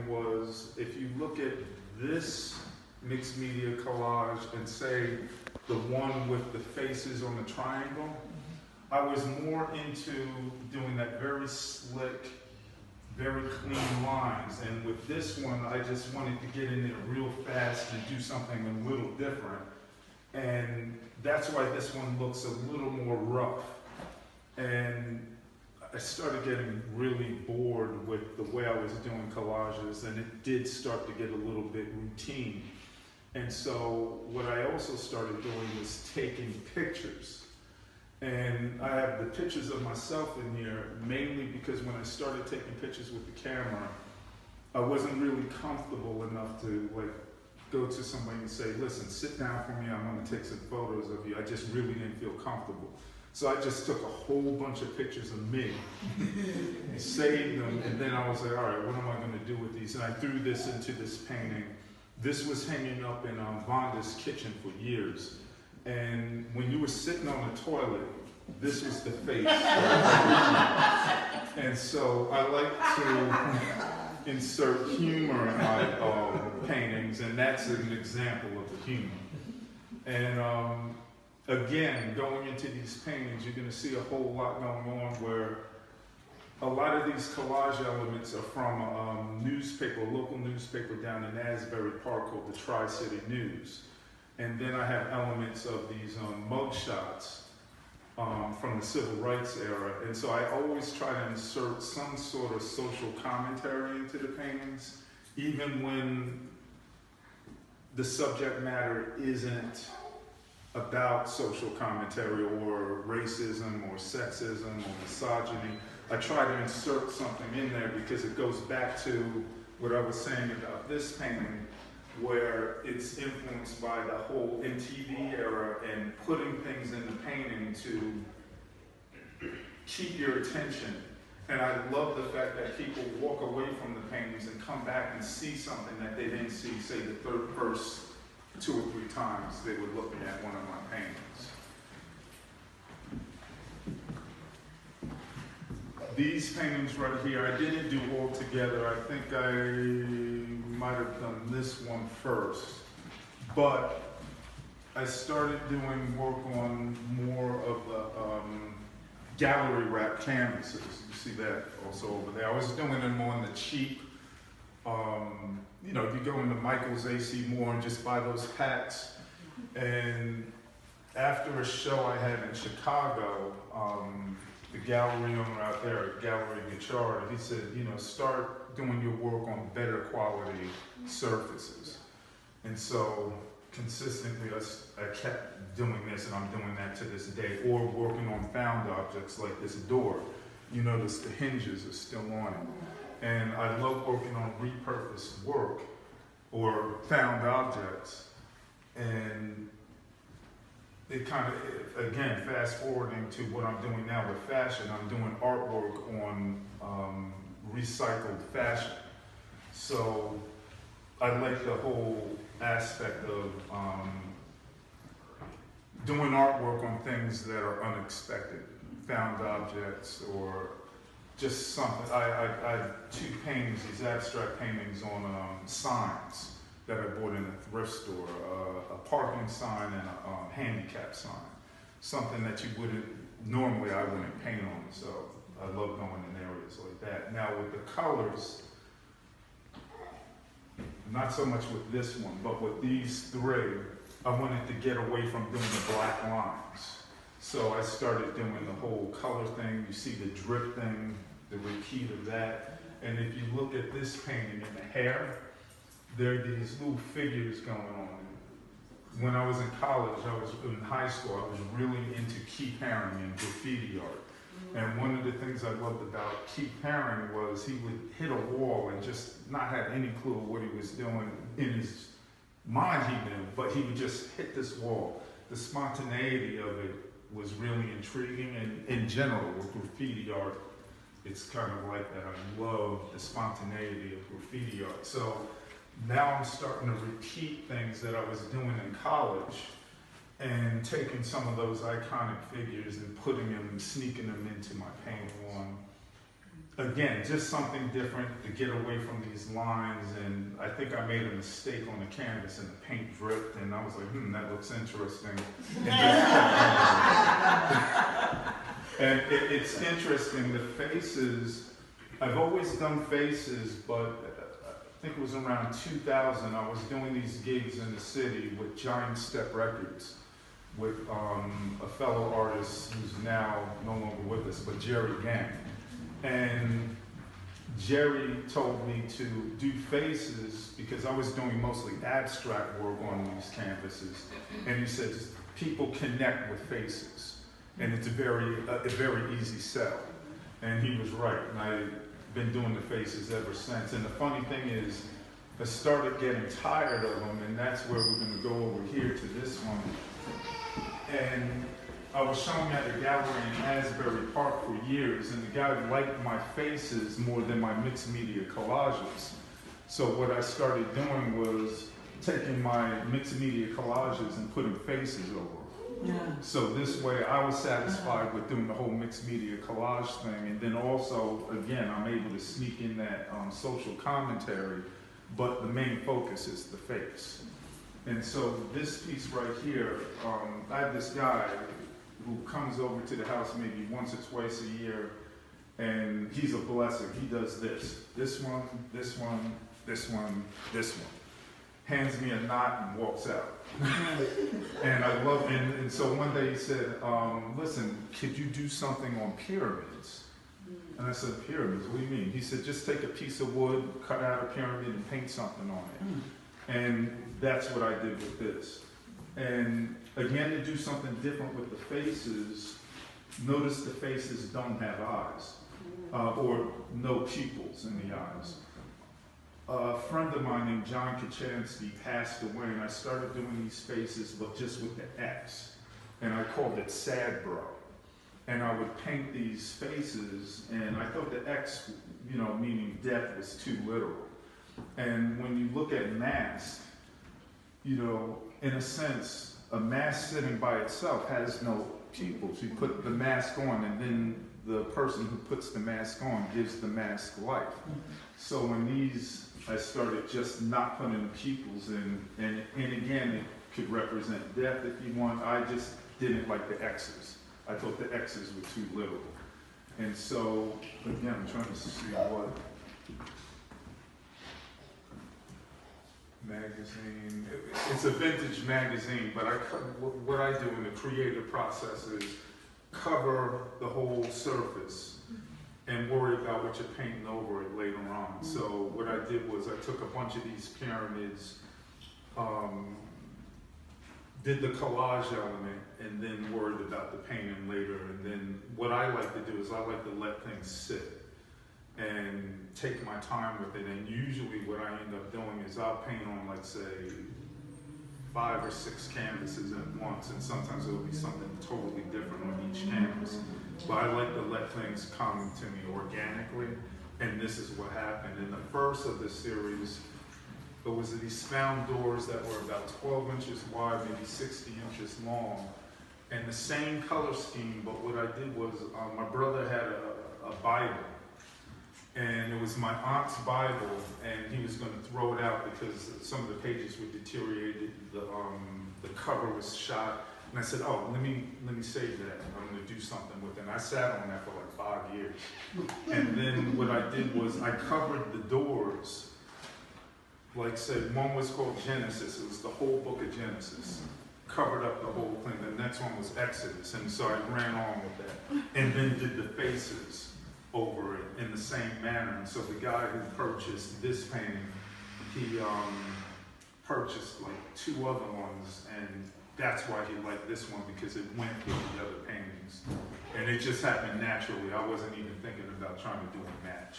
Was if you look at this mixed media collage and say the one with the faces on the triangle, I was more into doing that very slick, very clean lines. And with this one, I just wanted to get in there real fast and do something a little different. And that's why this one looks a little more rough. And I started getting really bored with the way I was doing collages, and it did start to get a little bit routine. And so what I also started doing was taking pictures. And I have the pictures of myself in here, mainly because when I started taking pictures with the camera, I wasn't really comfortable enough to go to somebody and say, listen, sit down for me, I'm gonna take some photos of you. I just really didn't feel comfortable. So I just took a whole bunch of pictures of me and saved them, and then I was like, all right, what am I gonna do with these? And I threw this into this painting. This was hanging up in Vonda's kitchen for years. And when you were sitting on the toilet, this was the face. And so I like to insert humor in my paintings, and that's an example of the humor. And again, going into these paintings, you're going to see a whole lot going on where a lot of these collage elements are from a newspaper, a local newspaper down in Asbury Park called the Tri-City News. And then I have elements of these mug shots from the civil rights era. And so I always try to insert some sort of social commentary into the paintings, even when the subject matter isn't about social commentary or racism or sexism or misogyny. I try to insert something in there because it goes back to what I was saying about this painting, where it's influenced by the whole MTV era and putting things in the painting to keep your attention. And I love the fact that people walk away from the paintings and come back and see something that they didn't see, say, the first 2 or 3 times they were looking at one of my paintings. These paintings right here, I didn't do all together. I think I might have done this one first. But I started doing work on more of the gallery wrap canvases. You see that also over there. I was doing them on the cheap. You know, if you go into Michael's AC Moore and just buy those packs. And after a show I had in Chicago, the gallery owner out there, Gallery Guichard, he said, you know, start doing your work on better quality surfaces. And so consistently I kept doing this, and I'm doing that to this day, or working on found objects like this door. You notice the hinges are still on it. And I love working on repurposed work or found objects. And it kind of, again, fast forwarding to what I'm doing now with fashion, I'm doing artwork on recycled fashion. So I like the whole aspect of doing artwork on things that are unexpected, found objects, or just something. I have 2 paintings, these abstract paintings on signs that I bought in a thrift store, a parking sign and a handicap sign. Something that you wouldn't, normally I wouldn't paint on, so I love going in areas like that. Now with the colors, not so much with this one, but with these 3, I wanted to get away from doing the black lines. So I started doing the whole color thing. You see the drip thing, the repeat of that. And if you look at this painting in the hair, there are these little figures going on. When I was in college, I was in high school, I was really into Keith Haring and graffiti art. And one of the things I loved about Keith Haring was he would hit a wall and just not have any clue of what he was doing. In his mind he knew, but he would just hit this wall. The spontaneity of it was really intriguing, and in general with graffiti art, it's kind of like that. I love the spontaneity of graffiti art. So now I'm starting to repeat things that I was doing in college and taking some of those iconic figures and putting them, sneaking them into my painting on again, just something different to get away from these lines. And I think I made a mistake on the canvas and the paint dripped, and I was like, that looks interesting. And it's interesting, the faces, I've always done faces, but I think it was around 2000, I was doing these gigs in the city with Giant Step Records, with a fellow artist who's now no longer with us, but Jerry Gang. And Jerry told me to do faces because I was doing mostly abstract work on these canvases. And he said, people connect with faces. And it's a very easy sell. And he was right. And I've been doing the faces ever since. And the funny thing is, I started getting tired of them, and that's where we're going to go over here to this one. And I was showing at a gallery in Asbury Park for years, and the guy liked my faces more than my mixed media collages. So what I started doing was taking my mixed media collages and putting faces over them. Yeah. So this way I was satisfied with doing the whole mixed media collage thing, and then also, again, I'm able to sneak in that social commentary, but the main focus is the face. And so this piece right here, I have this guy who comes over to the house maybe once or twice a year, and he's a blessing. He does this one, this one, this one, this one. Hands me a knot and walks out. And I love it. And so one day he said, listen, could you do something on pyramids? And I said, pyramids, what do you mean? He said, just take a piece of wood, cut out a pyramid, and paint something on it. And that's what I did with this. And again, to do something different with the faces, notice the faces don't have eyes, or no pupils in the eyes. A friend of mine named John Kachansky passed away, and I started doing these faces, but just with the X. And I called it Sad Bro. And I would paint these faces, and I thought the X, meaning death, was too literal. And when you look at mask, in a sense, a mask sitting by itself has no pupils. You put the mask on, and then the person who puts the mask on gives the mask life. So when these, I started just not putting the pupils in, and again, it could represent death if you want. I just didn't like the X's. I thought the X's were too literal. And so, again, I'm trying to see what magazine. It's a vintage magazine, but what I do in the creative process is cover the whole surface and worry about what you're painting over it later on. So what I did was I took a bunch of these pyramids, did the collage element, and then worried about the painting later. And then what I like to do is I like to let things sit and take my time with it. And usually what I end up doing is I'll paint on, like, say, 5 or 6 canvases at once, and sometimes it'll be something totally different on each canvas. But I like to let things come to me organically, and this is what happened. In the first of the series, there was these found doors that were about 12 inches wide, maybe 60 inches long, and the same color scheme, but what I did was my brother had a Bible, and it was my aunt's Bible, and he was going to throw it out because some of the pages were deteriorated, the cover was shot, and I said, oh, let me save that, I'm going to do something with it. And I sat on that for like 5 years. And then what I did was I covered the doors, like said, one was called Genesis, it was the whole book of Genesis, covered up the whole thing. The next one was Exodus, and so I ran on with that. And then did the faces over it in the same manner. And so the guy who purchased this painting, he purchased like 2 other ones, and that's why he liked this one, because it went with the other paintings. And it just happened naturally. I wasn't even thinking about trying to do a match.